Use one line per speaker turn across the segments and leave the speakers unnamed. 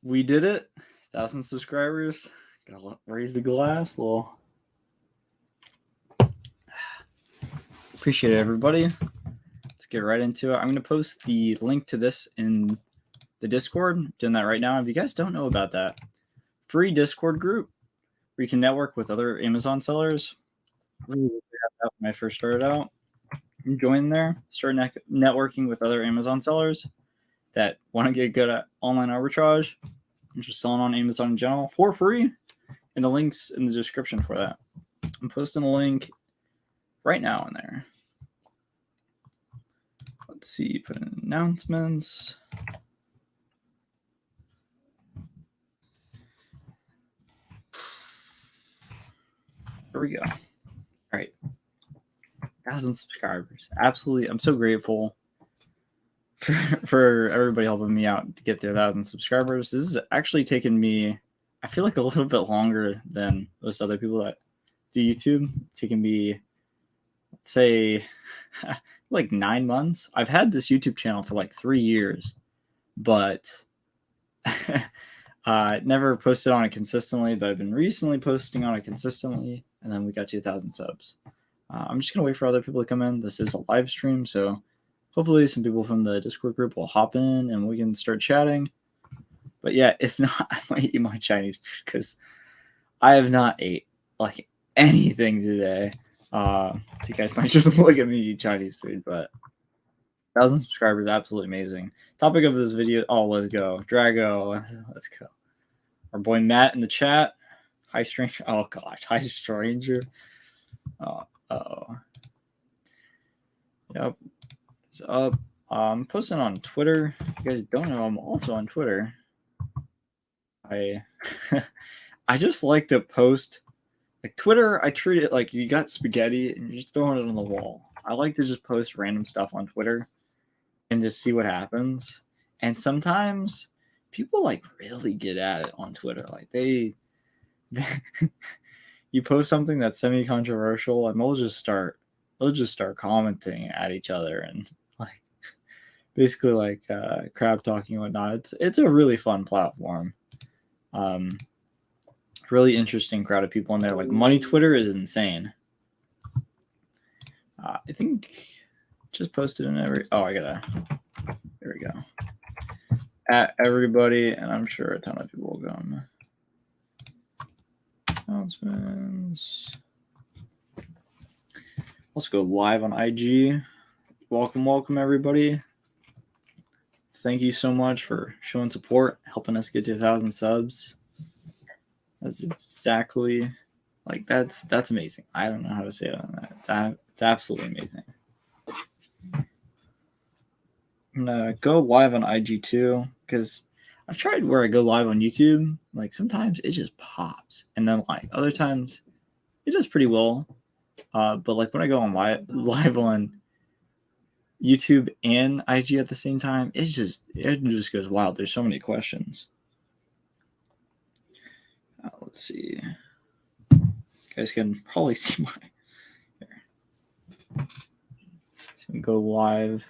We did it. 1,000 subscribers. Gotta raise the glass. Little. Appreciate it, everybody. Let's get right into it. I'm going to post the link to this in the Discord. I'm doing that right now. If you guys don't know about that, free Discord group where you can network with other Amazon sellers. Really that when I first started out. Join there. Start networking with other Amazon sellers that want to get good at online arbitrage and just selling on Amazon in general for free. And the link's in the description for that. I'm posting a link right now in there. Let's see, put in announcements. There we go. All right. 1,000 subscribers. Absolutely. I'm so grateful for everybody helping me out to get to 1,000 subscribers. This has actually taken me, I feel like, a little bit longer than most other people that do YouTube. It's taken me, let's say, like 9 months. I've had this YouTube channel for like 3 years, but never posted on it consistently. But I've been recently posting on it consistently, and then we got 2,000 subs. I'm just gonna wait for other people to come in. This is a live stream, so hopefully some people from the Discord group will hop in and we can start chatting. But yeah, if not, I might eat my Chinese food because I have not ate like anything today. So you guys might just look at me eat Chinese food, but 1,000 subscribers, absolutely amazing. Topic of this video, oh, let's go. Drago, let's go. Our boy Matt in the chat. Hi, stranger. Oh, gosh. Hi, stranger. Oh. Yep. It's up. I'm posting on Twitter. If you guys don't know, I'm also on Twitter. I just like to post. Like Twitter, I treat it like you got spaghetti and you're just throwing it on the wall. I like to just post random stuff on Twitter and just see what happens. And sometimes people like really get at it on Twitter. Like they you post something that's semi-controversial and they'll just start commenting at each other and like basically like crap talking and whatnot. It's a really fun platform. Really interesting crowd of people in there. Like Money Twitter is insane. I think just posted in every. Oh, I gotta. There we go. At everybody, and I'm sure a ton of people will come. Announcements. Let's go live on IG. Welcome, everybody. Thank you so much for showing support, helping us get to 1,000 subs. That's exactly like that's amazing. I don't know how to say it on that. It's absolutely amazing. I'm gonna go live on IG too because I've tried where I go live on YouTube. Like sometimes it just pops, and then like other times it does pretty well. But like when I go on live on YouTube and IG at the same time, it just goes wild. There's so many questions. Let's see. You guys can probably see my. Here. So we go live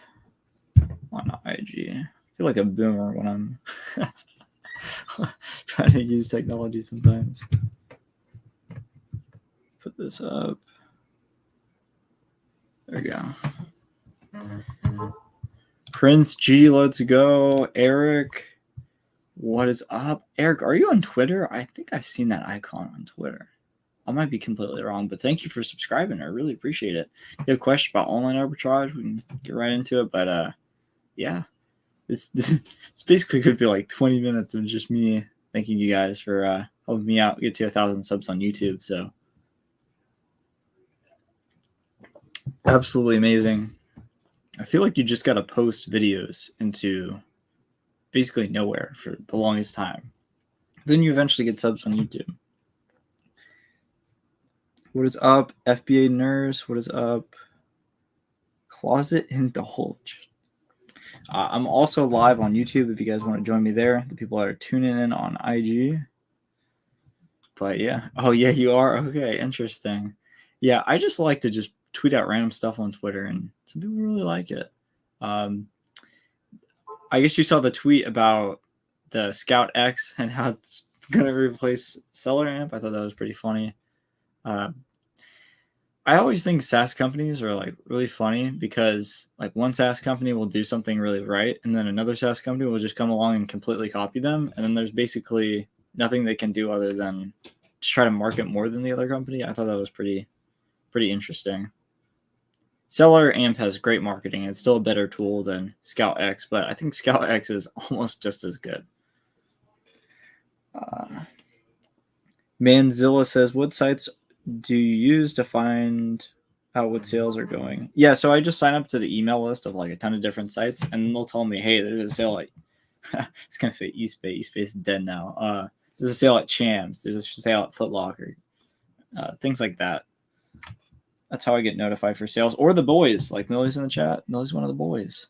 on IG. I feel like a boomer when I'm trying to use technology sometimes. Put this up. There we go. Prince G, let's go. Eric, what is up? Eric, are you on Twitter? I think I've seen that icon on Twitter. I might be completely wrong, but thank you for subscribing. I really appreciate it. If you have a question about online arbitrage, we can get right into it. But yeah, it's basically could be like 20 minutes of just me thanking you guys for helping me out get to 1,000 subs on YouTube. So absolutely amazing. I feel like you just got to post videos into basically nowhere for the longest time. Then you eventually get subs on YouTube. What is up, FBA nurse? What is up? Closet Indulge. I'm also live on YouTube if you guys want to join me there. The people that are tuning in on IG. But yeah. Oh, yeah, you are? Okay, interesting. Yeah, I just like to just tweet out random stuff on Twitter, and some people really like it. I guess you saw the tweet about the Scout X and how it's gonna replace Seller Amp. I thought that was pretty funny. I always think SaaS companies are like really funny because like one SaaS company will do something really right, and then another SaaS company will just come along and completely copy them, and then there's basically nothing they can do other than just try to market more than the other company. I thought that was pretty interesting. Seller Amp has great marketing. It's still a better tool than Scout X, but I think Scout X is almost just as good. Manzilla says, what sites do you use to find out what sales are going? Yeah, so I just sign up to the email list of like a ton of different sites, and they'll tell me, hey, there's a sale at I was gonna say eSpace. eSpace is dead now. There's a sale at Champs. There's a sale at Foot Locker. Things like that. That's how I get notified for sales. Or the boys, like Millie's in the chat. Millie's one of the boys,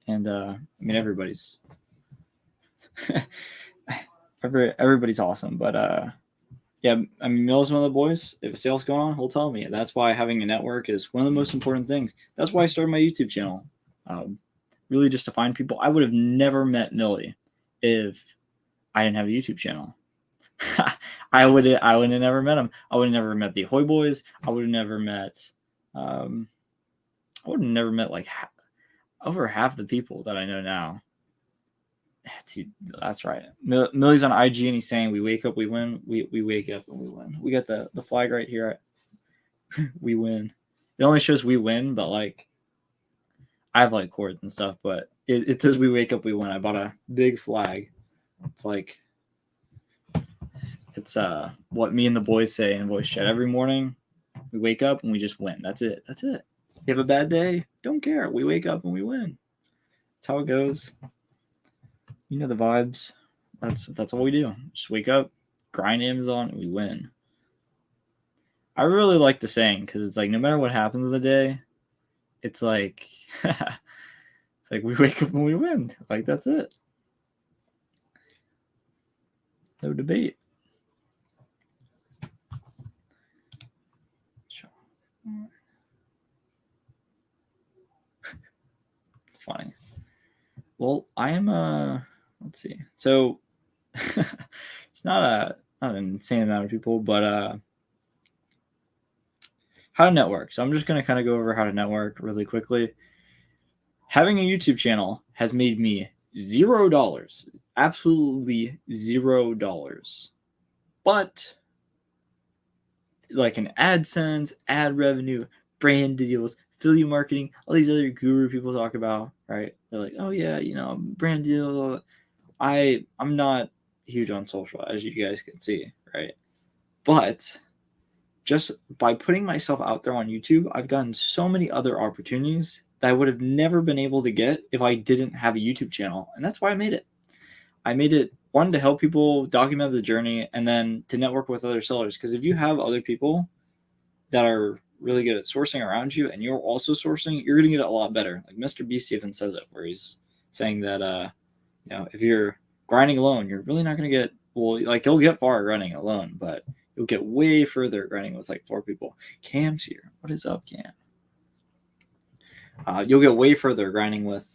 and I mean everybody's everybody's awesome. But yeah, I mean Millie's one of the boys. If a sale's going on, he'll tell me. That's why having a network is one of the most important things. That's why I started my YouTube channel. Really just to find people. I would have never met Millie if I didn't have a YouTube channel. I would have never met him. I would have never met the Ahoy Boys. I would have never met like over half the people that I know now. That's right. Millie's on IG and he's saying we wake up, we win. We wake up and we win. We got the flag right here. We win. It only shows we win, but like I have like cords and stuff, but it says we wake up, we win. I bought a big flag. It's like it's what me and the boys say in voice chat every morning. We wake up and we just win. That's it. That's it. You have a bad day? Don't care. We wake up and we win. That's how it goes. You know the vibes. That's all we do. Just wake up, grind Amazon, and we win. I really like the saying because it's like no matter what happens in the day, it's like it's like we wake up and we win. Like that's it. No debate. It's funny. Well, I am let's see. So it's not an insane amount of people, but how to network. So I'm just gonna kind of go over how to network really quickly. Having a YouTube channel has made me $0, absolutely $0. But like an AdSense, ad revenue, brand deals, affiliate marketing, all these other guru people talk about, right? They're like, oh yeah, you know, brand deal. I'm not huge on social, as you guys can see, right? But just by putting myself out there on YouTube, I've gotten so many other opportunities that I would have never been able to get if I didn't have a YouTube channel. And that's why I made it. I made it, one, to help people document the journey, and then to network with other sellers. Because if you have other people that are really good at sourcing around you and you're also sourcing, you're going to get it a lot better. Like Mr. Beast even says it, where he's saying that, you know, if you're grinding alone, you're really not going to get, well, like you'll get far grinding alone, but you'll get way further grinding with like 4 people. Cam's here. What is up, Cam? You'll get way further grinding with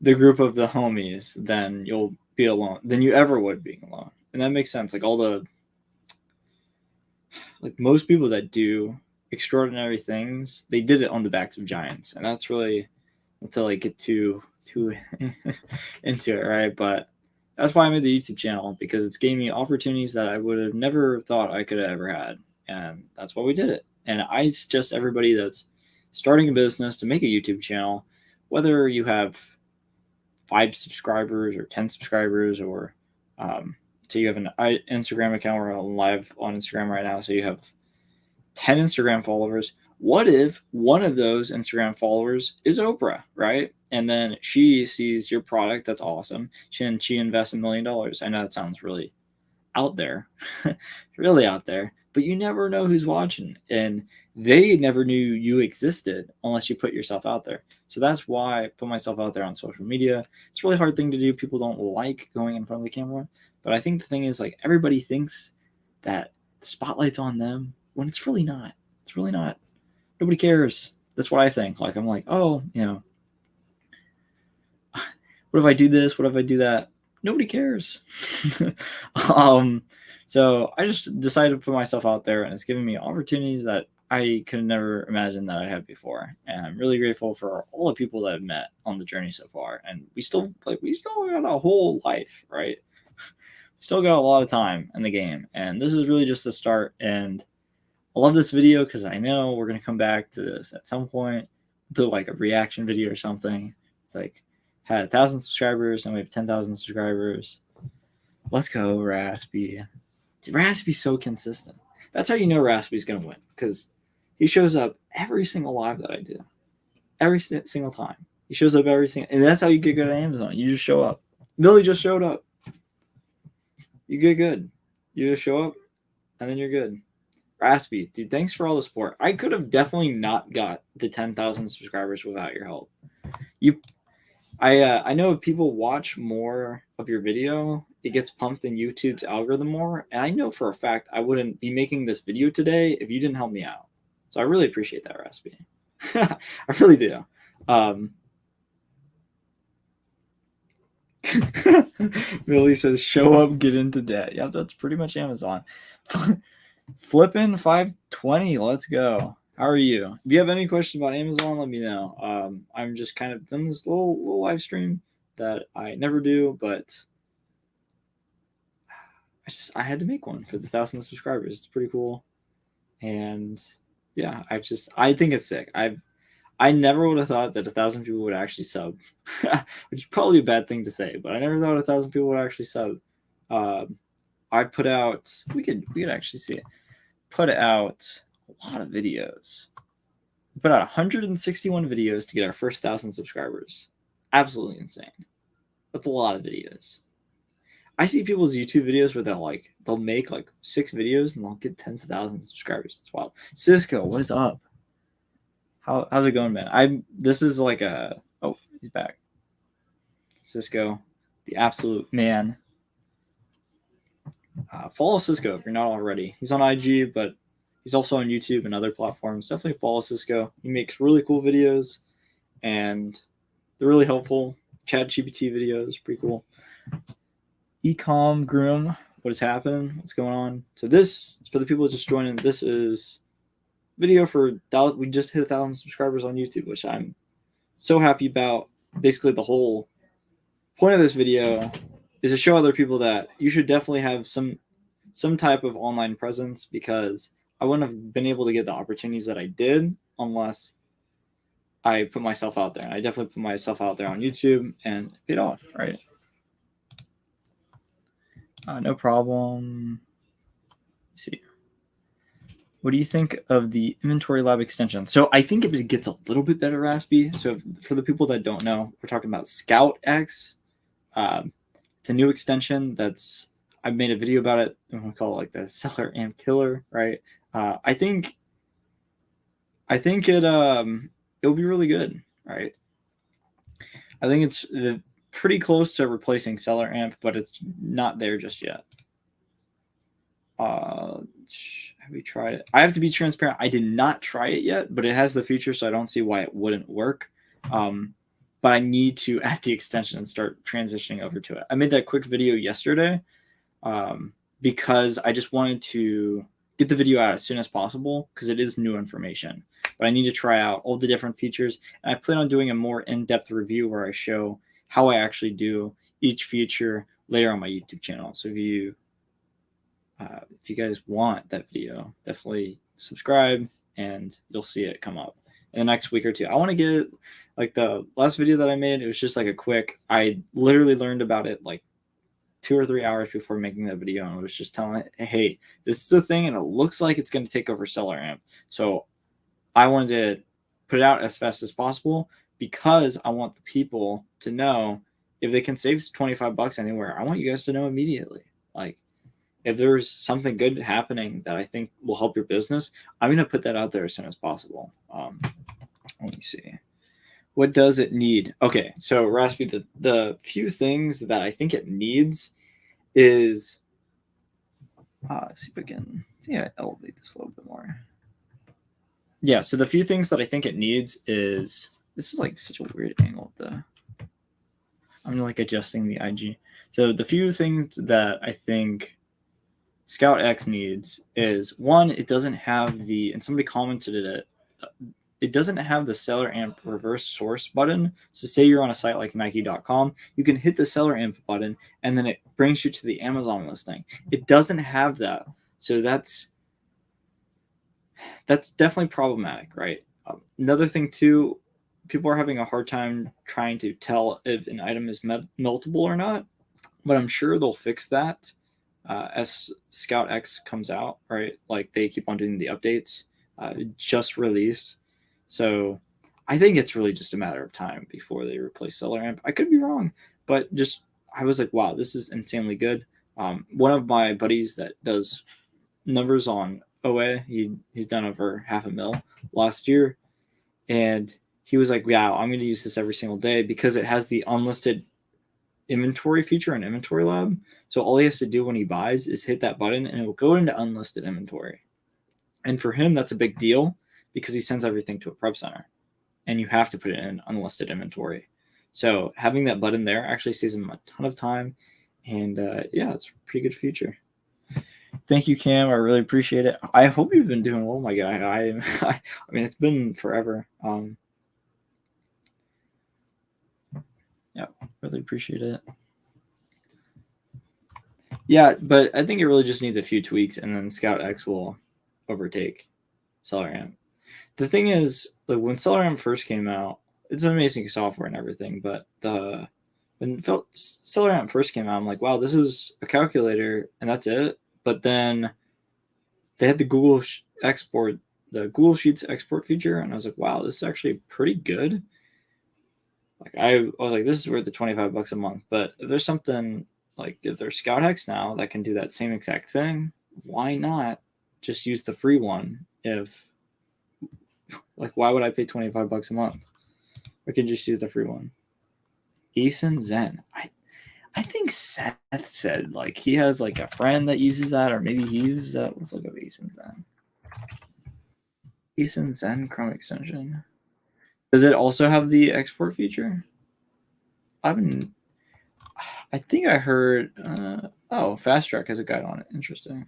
the group of the homies than you'll be alone, than you ever would being alone. And that makes sense. Like most people that do extraordinary things, they did it on the backs of giants. And that's really, until I get too into it, right? But that's why I made the YouTube channel, because it's gave me opportunities that I would have never thought I could have ever had. And that's why we did it. And I suggest everybody that's starting a business to make a YouTube channel, whether you have 5 subscribers or 10 subscribers, or so you have an Instagram account. We're live on Instagram right now. So you have 10 Instagram followers. What if one of those Instagram followers is Oprah, right? And then she sees your product. That's awesome. She invests $1 million. I know that sounds really out there, really out there, but you never know who's watching, and they never knew you existed unless you put yourself out there. So that's why I put myself out there on social media. It's a really hard thing to do. People don't like going in front of the camera, but I think the thing is, like, everybody thinks that the spotlight's on them when it's really not. It's really not. Nobody cares. That's what I think. Like, I'm like, oh, you know, what if I do this? What if I do that? nobody cares. So I just decided to put myself out there, and it's giving me opportunities that I could never imagine that I had before. And I'm really grateful for all the people that I've met on the journey so far. And we still got a whole life, right? Still got a lot of time in the game, and this is really just the start. And I love this video because I know we're gonna come back to this at some point, do like a reaction video or something. It's like had 1,000 subscribers and we have 10,000 subscribers. Let's go, Raspy. Raspy's so consistent. That's how you know Raspy's gonna win, because he shows up every single live that I do, every single time. He shows up every single, and that's how you get good at Amazon. You just show up. Billy just showed up. You get good. You just show up, and then you're good. Raspy, dude, thanks for all the support. I could have definitely not got the 10,000 subscribers without your help. I know if people watch more of your video, it gets pumped in YouTube's algorithm more. And I know for a fact I wouldn't be making this video today if you didn't help me out. So I really appreciate that, Raspy. I really do. Billy says, show up, get into debt. Yeah, that's pretty much Amazon. Flippin' 520, let's go. How are you? If you have any questions about Amazon, let me know. I'm just kind of done this little live stream that I never do, but I had to make one for the 1,000 subscribers. It's pretty cool. And yeah, I think it's sick. I never would have thought that 1,000 people would actually sub, which is probably a bad thing to say, but I never thought 1,000 people would actually sub. I put out, we could actually see it, put out a lot of videos. We put out 161 videos to get our first 1,000 subscribers. Absolutely insane. That's a lot of videos. I see people's YouTube videos where they'll make like 6 videos and they'll get tens of thousands of subscribers. It's wild. Cisco, what is up? How's it going, man? This is like oh, he's back. Cisco, the absolute man. Follow Cisco if you're not already. He's on IG, but he's also on YouTube and other platforms. Definitely follow Cisco. He makes really cool videos, and they're really helpful. ChatGPT videos, pretty cool. Ecom Groom, what is happening? What's going on? So this, for the people just joining, this is video for, we just hit 1,000 subscribers on YouTube, which I'm so happy about. Basically, the whole point of this video is to show other people that you should definitely have some type of online presence, because I wouldn't have been able to get the opportunities that I did unless I put myself out there. And I definitely put myself out there on YouTube, and it paid off, right? No problem. Let's see. What do you think of the Inventory Lab extension? So I think if it gets a little bit better, Raspy. So for the people that don't know, we're talking about Scout X. It's a new extension I've made a video about it. I'm gonna call it like the seller amp killer, right? I think it'll be really good, right? I think it's pretty close to replacing seller amp, but it's not there just yet. Have we tried it? I have to be transparent. I did not try it yet, but it has the feature, so I don't see why it wouldn't work. But I need to add the extension and start transitioning over to it. I made that quick video yesterday because I just wanted to get the video out as soon as possible, because it is new information. But I need to try out all the different features, and I plan on doing a more in-depth review where I show how I actually do each feature later on my YouTube channel. So if you guys want that video, definitely subscribe and you'll see it come up in the next week or two. I want to get, like, the last video that I made, it was just like a quick, I literally learned about it like 2 or 3 hours before making that video, and I was just telling it, hey, this is the thing, and it looks like it's going to take over seller amp. So I wanted to put it out as fast as possible, because I want the people to know if they can save $25 anywhere. I want you guys to know immediately. Like, if there's something good happening that I think will help your business, I'm going to put that out there as soon as possible. Let me see. What does it need? Okay, so Raspy, the few things that I think it needs is, let's see if I can, elevate this a little bit more. Yeah, so the few things that I think it needs is, this is like such a weird angle. I'm like adjusting the IG. So the few things that I think Scout X needs is, one, it doesn't have the, and somebody commented it doesn't have the seller amp reverse source button. So say you're on a site like Nike.com, you can hit the seller amp button and then it brings you to the Amazon listing. It doesn't have that. So that's definitely problematic, right? Another thing too, people are having a hard time trying to tell if an item is meltable or not, but I'm sure they'll fix that as Scout X comes out, right? Like they keep on doing the updates, just released. So I think it's really just a matter of time before they replace Seller Amp. I could be wrong, but just I was like, wow, this is insanely good. One of my buddies that does numbers on OA, he's done over $500,000 last year, and he was like, yeah, I'm going to use this every single day because it has the unlisted inventory feature in Inventory Lab. So all he has to do when he buys is hit that button and it will go into unlisted inventory. And for him, that's a big deal because he sends everything to a prep center and you have to put it in unlisted inventory. So having that button there actually saves him a ton of time. And yeah, it's a pretty good feature. Thank you, Cam. I really appreciate it. I hope you've been doing well, my guy. I mean, it's been forever. Yeah, really appreciate it. Yeah, but I think it really just needs a few tweaks, and then Scout X will overtake Seller Amp. The thing is, like when Seller Amp first came out, it's amazing software and everything, but when Seller Amp first came out, I'm like, wow, this is a calculator, and that's it. But then they had the Google Sheets export feature, and I was like, wow, this is actually pretty good. Like I was like, this is worth the $25 a month. But if there's something like if there's Scout X now that can do that same exact thing, why not just use the free one? If like, why would I pay $25 a month? I could just use the free one. Eason Zen. I think Seth said like he has like a friend that uses that, or maybe he uses that. Let's look up Eason Zen. Eason Zen Chrome extension. Does it also have the export feature? I think I heard. Fast Track has a guide on it. Interesting.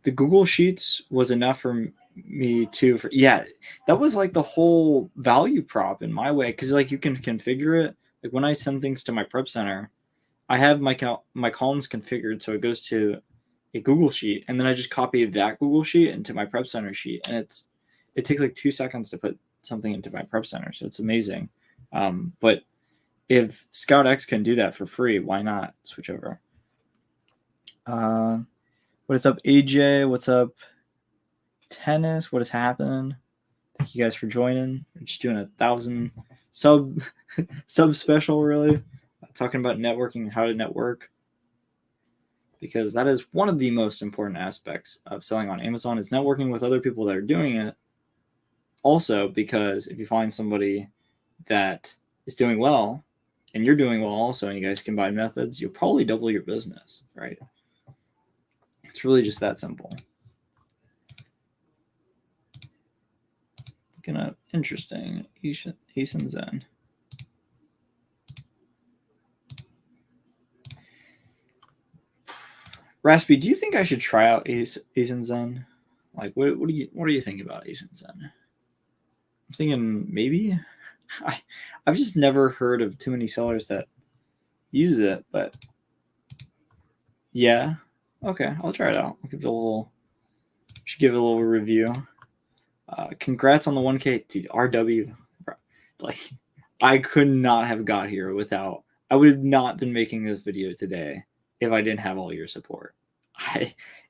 The Google Sheets was enough for me too. That was like the whole value prop in my way, because like you can configure it. Like when I send things to my prep center, I have my columns configured so it goes to a Google Sheet, and then I just copy that Google Sheet into my prep center sheet, and it takes like 2 seconds to put something into my prep center, so it's amazing. But if Scout X can do that for free, why not switch over? What is up, AJ? What's up, Tennis? What has happened? Thank you guys for joining. We're just doing 1,000 sub special, really, talking about networking and how to network, because that is one of the most important aspects of selling on Amazon, is networking with other people that are doing it. Also, because if you find somebody that is doing well and you're doing well also, and you guys combine methods, you'll probably double your business, right? It's really just that simple. Looking up, interesting, Eason Zen. Raspy, do you think I should try out Eason Zen? Like, what do you think about Eason Zen? I'm thinking maybe. I've just never heard of too many sellers that use it, but yeah. Okay, I'll try it out. I'll give it a little. Should give it a little review. Congrats on the 1K, dude, RW. Like, I could not have got here without. I would have not been making this video today if I didn't have all your support.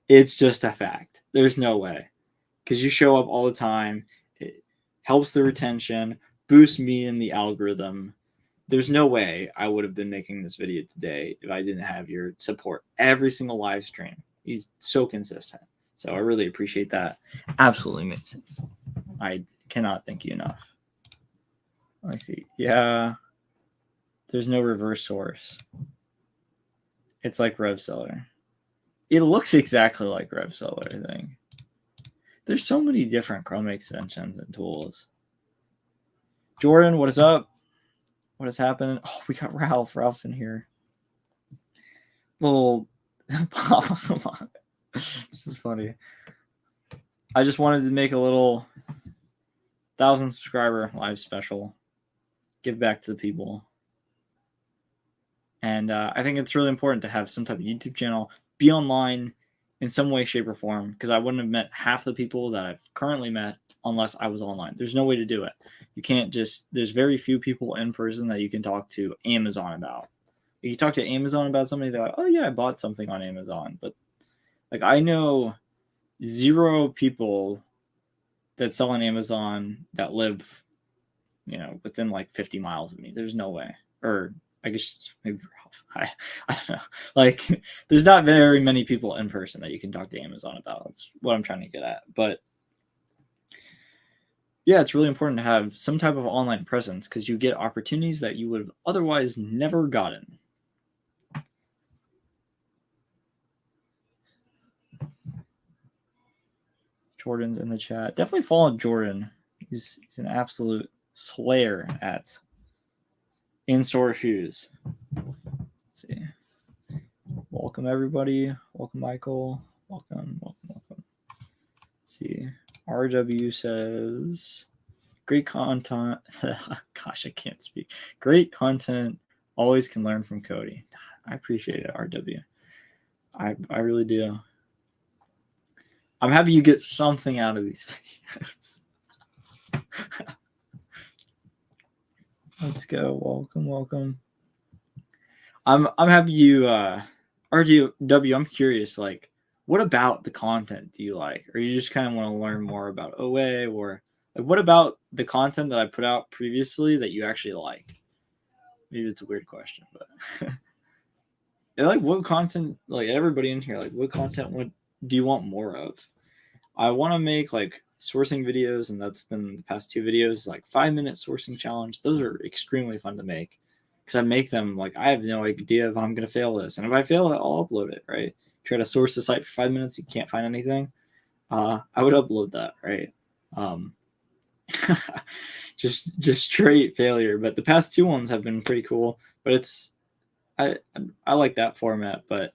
It's just a fact. There's no way, because you show up all the time. It helps the retention, boosts me in the algorithm. There's no way I would have been making this video today if I didn't have your support every single live stream. He's so consistent. So I really appreciate that. Absolutely amazing. I cannot thank you enough. Let me see. Yeah. There's no reverse source. It's like RevSeller. It looks exactly like RevSeller, I think. There's so many different Chrome extensions and tools. Jordan, what is up? What is happening? Oh, we got Ralph. Ralph's in here. Little this is funny. I just wanted to make a little 1,000 subscriber live special. Give back to the people. And I think it's really important to have some type of YouTube channel, be online in some way, shape, or form, because I wouldn't have met half the people that I've currently met unless I was online. There's no way to do it. You can't just, there's very few people in person that you can talk to Amazon about. If you talk to Amazon about somebody, they're like, oh yeah, I bought something on Amazon. But like, I know 0 people that sell on Amazon that live, you know, within like 50 miles of me. There's no way. Or I guess maybe Ralph. I don't know. Like, there's not very many people in person that you can talk to Amazon about. That's what I'm trying to get at. But yeah, it's really important to have some type of online presence because you get opportunities that you would have otherwise never gotten. Jordan's in the chat. Definitely follow Jordan. He's an absolute slayer at in-store shoes. Let's see. Welcome everybody. Welcome Michael. Welcome. Let's see. RW says, great content. Gosh, I can't speak. Great content. Always can learn from Cody. I appreciate it, RW. I really do. I'm happy you get something out of these videos. Let's go. Welcome. I'm happy you RGW, I'm curious, like, what about the content do you like? Or you just kind of want to learn more about OA, or like what about the content that I put out previously that you actually like? Maybe it's a weird question, but like what content, like everybody in here, like what content what do you want more of? I want to make like sourcing videos, and that's been the past 2 videos, like 5-minute sourcing challenge. Those are extremely fun to make because I make them like I have no idea if I'm going to fail this, and if I fail it, I'll upload it, right? Try to source the site for 5 minutes, you can't find anything, I would upload that, right? Just straight failure. But the past 2 ones have been pretty cool, but it's I like that format. But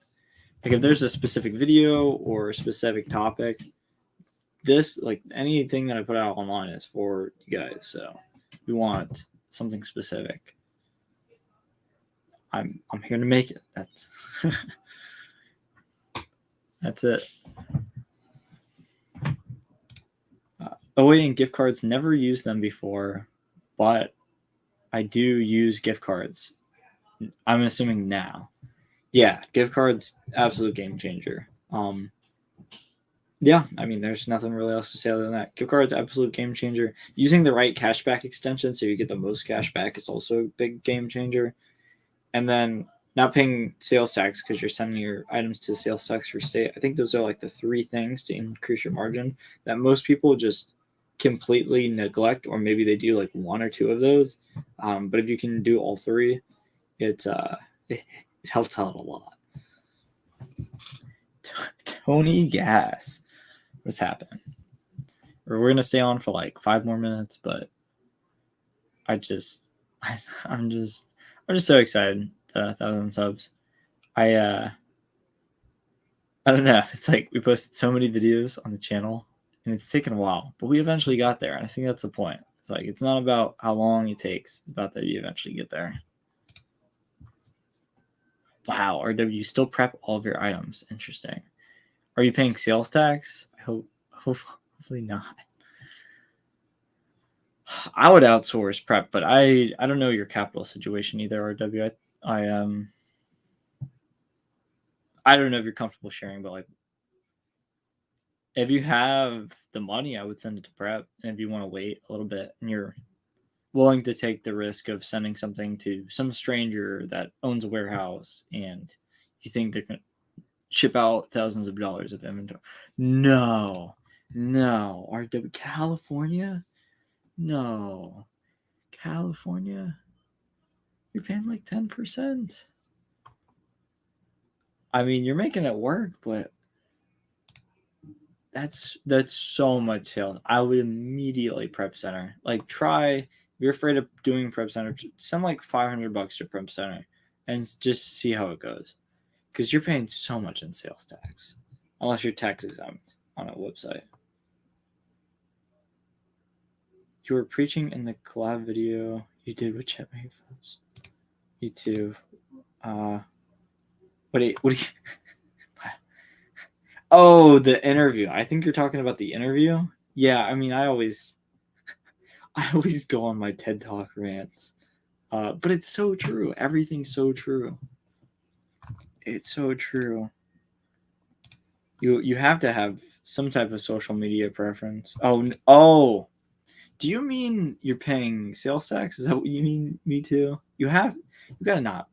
like if there's a specific video or a specific topic, this, like anything that I put out online is for you guys. So we want something specific, I'm here to make it. That's it. OA and gift cards, never used them before, but I do use gift cards. I'm assuming now. Yeah, gift cards, absolute game changer. Yeah, I mean, there's nothing really else to say other than that. Gift cards, absolute game changer. Using the right cashback extension so you get the most cash back is also a big game changer. And then not paying sales tax because you're sending your items to sales tax free state. I think those are like the 3 things to increase your margin that most people just completely neglect, or maybe they do like 1 or 2 of those. But if you can do all 3, it helps out a lot. Tony Gas. What's happening? We're gonna stay on for like 5 more minutes, but I'm just so excited. 1,000 subs. I don't know. It's like we posted so many videos on the channel, and it's taken a while, but we eventually got there, and I think that's the point. It's like it's not about how long it takes; it's about that you eventually get there. Wow, RW, you still prep all of your items. Interesting. Are you paying sales tax? I hopefully not. I would outsource prep, but I don't know your capital situation either, RW. I don't know if you're comfortable sharing, but like if you have the money, I would send it to prep. And if you want to wait a little bit and you're willing to take the risk of sending something to some stranger that owns a warehouse and you think they're going to ship out thousands of dollars of inventory. No, RW, California? No, California? You're paying like 10%. I mean, you're making it work, but that's so much sales. I would immediately prep center. Like try you're afraid of doing Prep Center, send like $500 to Prep Center and just see how it goes. Because you're paying so much in sales tax, unless you're tax exempt on a website. You were preaching in the collab video you did with Chet Mayfield. YouTube. What do you Oh, the interview. I think you're talking about the interview. Yeah, I mean, I always go on my TED Talk rants, but it's so true. Everything's so true. It's so true. You have to have some type of social media preference. Oh, do you mean you're paying sales tax? Is that what you mean? Me too. You gotta not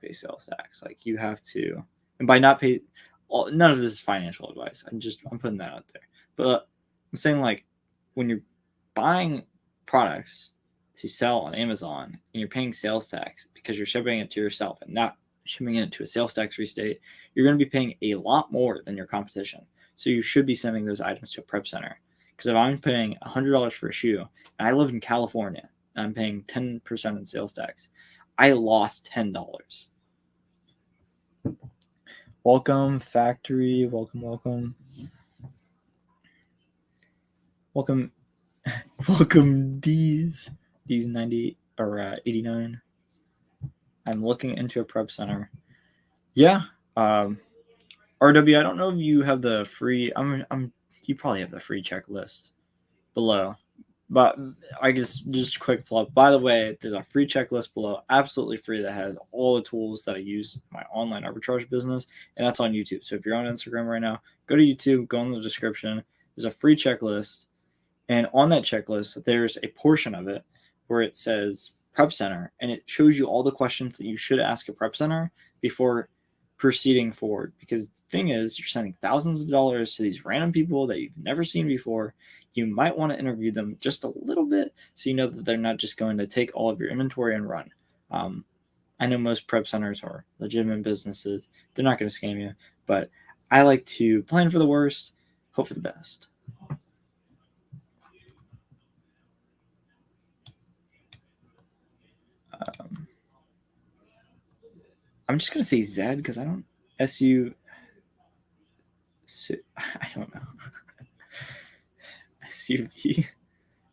pay sales tax. Like you have to, and by not pay, none of this is financial advice. I'm putting that out there. But I'm saying like when you're buying products to sell on Amazon and you're paying sales tax because you're shipping it to yourself and not shipping it to a sales tax free state, you're going to be paying a lot more than your competition. So you should be sending those items to a prep center. Because if I'm paying $100 for a shoe and I live in California and I'm paying 10% in sales tax, I lost $10. Welcome, factory. Welcome. Welcome, D's 90 or 89. I'm looking into a prep center. Yeah. RW, I don't know if you have the free. You probably have the free checklist below. But I guess just a quick plug. By the way, there's a free checklist below, absolutely free, that has all the tools that I use in my online arbitrage business, and that's on YouTube. So if you're on Instagram right now, go to YouTube, go in the description. There's a free checklist, and on that checklist, there's a portion of it where it says prep center, and it shows you all the questions that you should ask a prep center before proceeding forward. Because the thing is, you're sending thousands of dollars to these random people that you've never seen before. You might want to interview them just a little bit so you know that they're not just going to take all of your inventory and run. I know most prep centers are legitimate businesses. They're not going to scam you, but I like to plan for the worst, hope for the best. I'm just going to say Zed because I don't I don't know.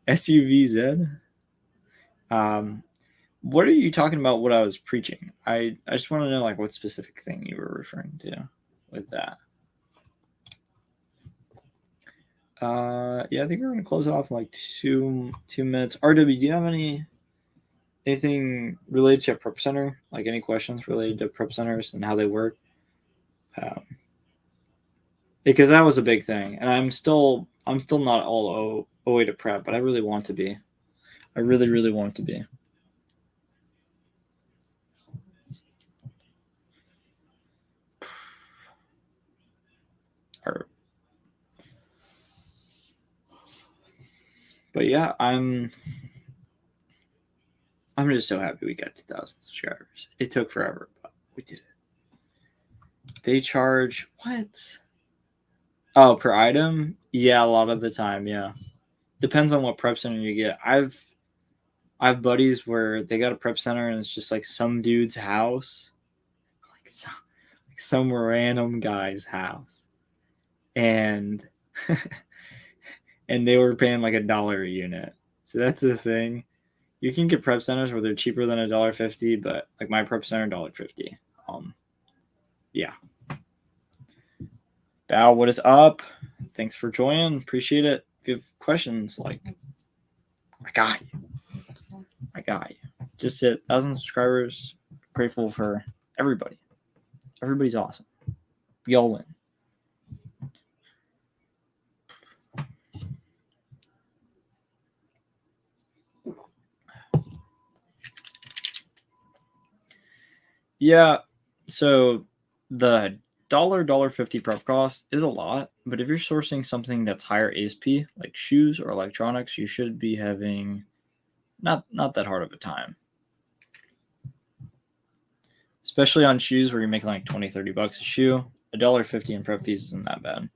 SUVZ. What are you talking about? What I was preaching? I just want to know like what specific thing you were referring to with that. Yeah, I think we're gonna close it off in like two minutes. RW, do you have anything related to a prep center? Like any questions related to prep centers and how they work? Because that was a big thing, and I'm still not all the way to prep, but I really want to be. I really want to be. But yeah, I'm just so happy we got 2,000 subscribers. It took forever, but we did it. They charge what? Oh, per item? Yeah, a lot of the time, yeah. Depends on what prep center you get. I've buddies where they got a prep center and it's just like some dude's house, like some random guy's house, and and they were paying like $1 a unit. So that's the thing. You can get prep centers where they're cheaper than $1.50, but like my prep center, $1.50. Yeah. Bow, what is up? Thanks for joining. Appreciate it. If you have questions, like, I got you. Just hit 1,000 subscribers. Grateful for everybody. Everybody's awesome. We all win. Yeah, so the $1.50 prep cost is a lot, but if you're sourcing something that's higher ASP, like shoes or electronics, you should be having not that hard of a time. Especially on shoes where you're making like $20-$30 a shoe, $1.50 in prep fees isn't that bad.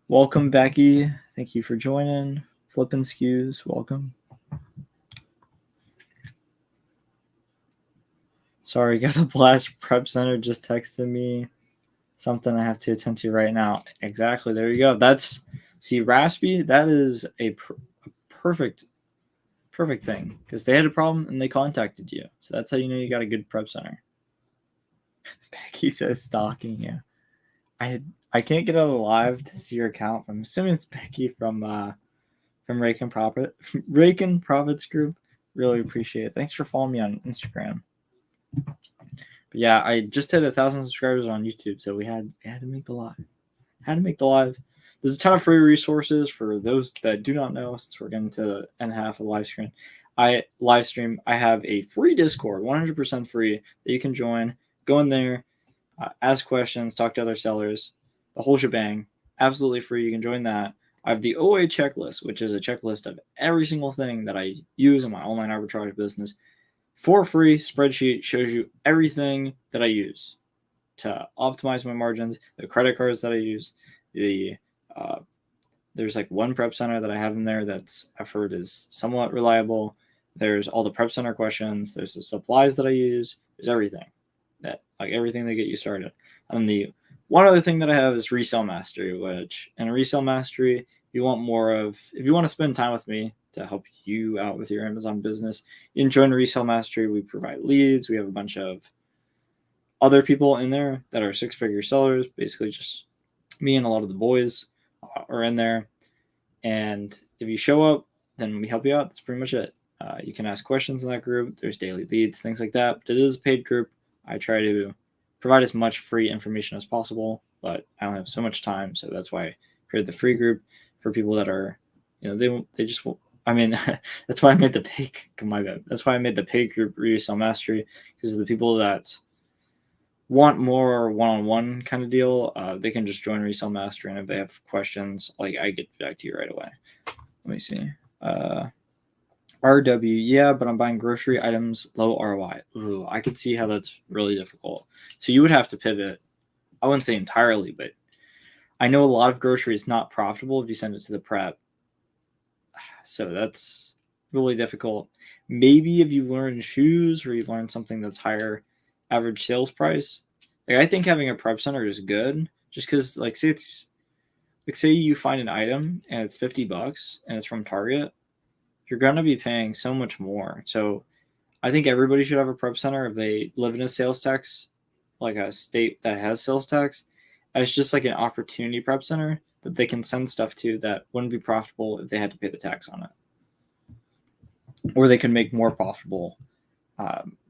Welcome, Becky. Thank you for joining. Flippin' Skews, welcome. Sorry, got a blast. Prep Center just texted me something I have to attend to right now. Exactly. There you go. See, Raspy, that is a perfect thing because they had a problem and they contacted you. So that's how you know you got a good Prep Center. Becky says stalking you. I can't get out of live to see your account. I'm assuming it's Becky from Rake and Profits Group. Really appreciate it. Thanks for following me on Instagram. But yeah, I just hit 1,000 subscribers on YouTube, so we had to make the live. There's a ton of free resources for those that do not know. Since we're getting to the end half of the live stream, I have a free Discord, 100% free that you can join. Go in there, ask questions, talk to other sellers, the whole shebang. Absolutely free. You can join that. I have the OA checklist, which is a checklist of every single thing that I use in my online arbitrage business. For free spreadsheet shows you everything that I use to optimize my margins, the credit cards that I use, there's like one Prep Center that I have in there that's I've heard is somewhat reliable. There's all the Prep Center questions. There's the supplies that I use. There's everything everything that get you started. And the one other thing that I have is Resale Mastery, which in Resale Mastery, if you want to spend time with me to help you out with your Amazon business, you can join Resale Mastery. We provide leads. We have a bunch of other people in there that are six-figure sellers, basically just me and a lot of the boys are in there. And if you show up, then we help you out. That's pretty much it. You can ask questions in that group. There's daily leads, things like that. But it is a paid group. I try to provide as much free information as possible, but I don't have so much time. So that's why I created the free group for people that are, they just, I mean, that's why I made the paid, that's why I made the paid group Resale Mastery, because of the people that want more one-on-one kind of deal, they can just join Resale Mastery, and if they have questions, I get back to you right away. Let me see. RW, yeah, but I'm buying grocery items, low ROI. Ooh, I could see how that's really difficult. So you would have to pivot. I wouldn't say entirely, but I know a lot of grocery is not profitable if you send it to the prep. So that's really difficult. Maybe if you learn shoes or you learn something that's higher average sales price. I think having a Prep Center is good just because, say you find an item and it's $50 and it's from Target, you're going to be paying so much more. So I think everybody should have a Prep Center if they live in a sales tax, like a state that has sales tax. It's just like an opportunity Prep Center that they can send stuff to that wouldn't be profitable if they had to pay the tax on it. Or they can make more profitable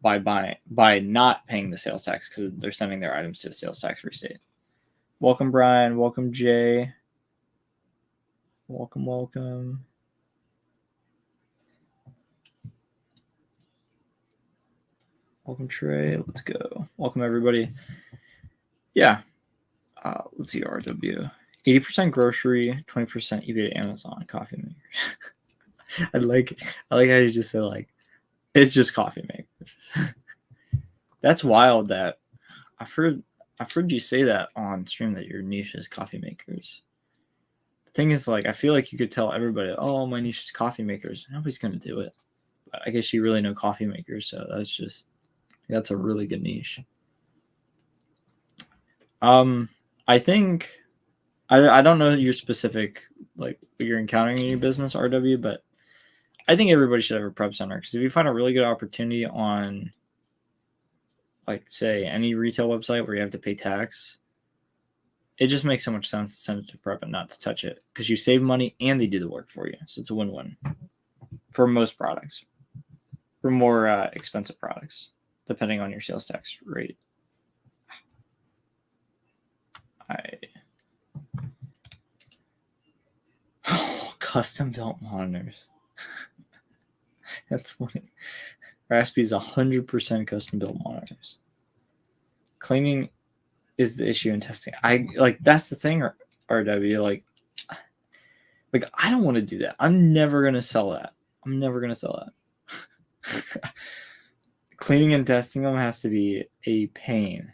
by not paying the sales tax because they're sending their items to a sales tax-free state. Welcome, Brian. Welcome, Jay. Welcome. Welcome, Trey. Let's go. Welcome, everybody. Yeah. Let's see, RW. 80% grocery, 20% eBay to Amazon coffee makers. I like how you just said it's just coffee makers. That's wild that I've heard you say that on stream that your niche is coffee makers. The thing is, I feel like you could tell everybody, oh, my niche is coffee makers. Nobody's gonna do it. But I guess you really know coffee makers, so that's a really good niche. I think I don't know your specific what you're encountering in your business, RW, but I think everybody should have a Prep Center because if you find a really good opportunity on say any retail website where you have to pay tax, it just makes so much sense to send it to Prep and not to touch it because you save money and they do the work for you. So it's a win-win for most products, for more expensive products, depending on your sales tax rate. Custom built monitors. That's funny. Raspy's 100% custom built monitors. Cleaning is the issue in testing. That's the thing, RW. I don't want to do that. I'm never gonna sell that. Cleaning and testing them has to be a pain.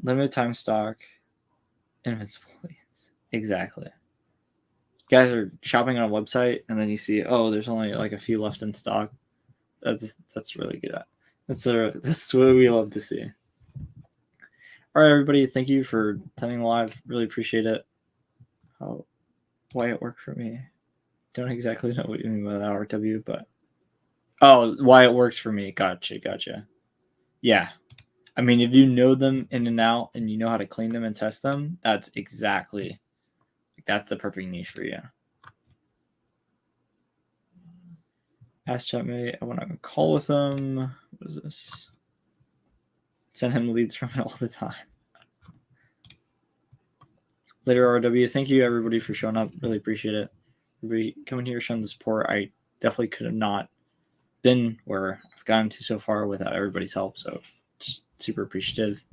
Limited time stock. Invincible leads. Exactly. guys are shopping on a website and then you see, oh, there's only like a few left in stock. That's really good. That's what we love to see. All right, everybody, thank you for attending live. Really appreciate it. Why it worked for me? Don't exactly know what you mean by that, RW, but why it works for me. Gotcha. Yeah, I mean, if you know them in and out and you know how to clean them and test them, that's the perfect niche for you. Ask chatmate, I want to call with him. What is this? Send him leads from it all the time. Later, RW. Thank you, everybody, for showing up. Really appreciate it. Everybody coming here, showing the support. I definitely could have not been where I've gotten to so far without everybody's help. So, just super appreciative.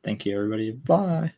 Thank you, everybody. Bye.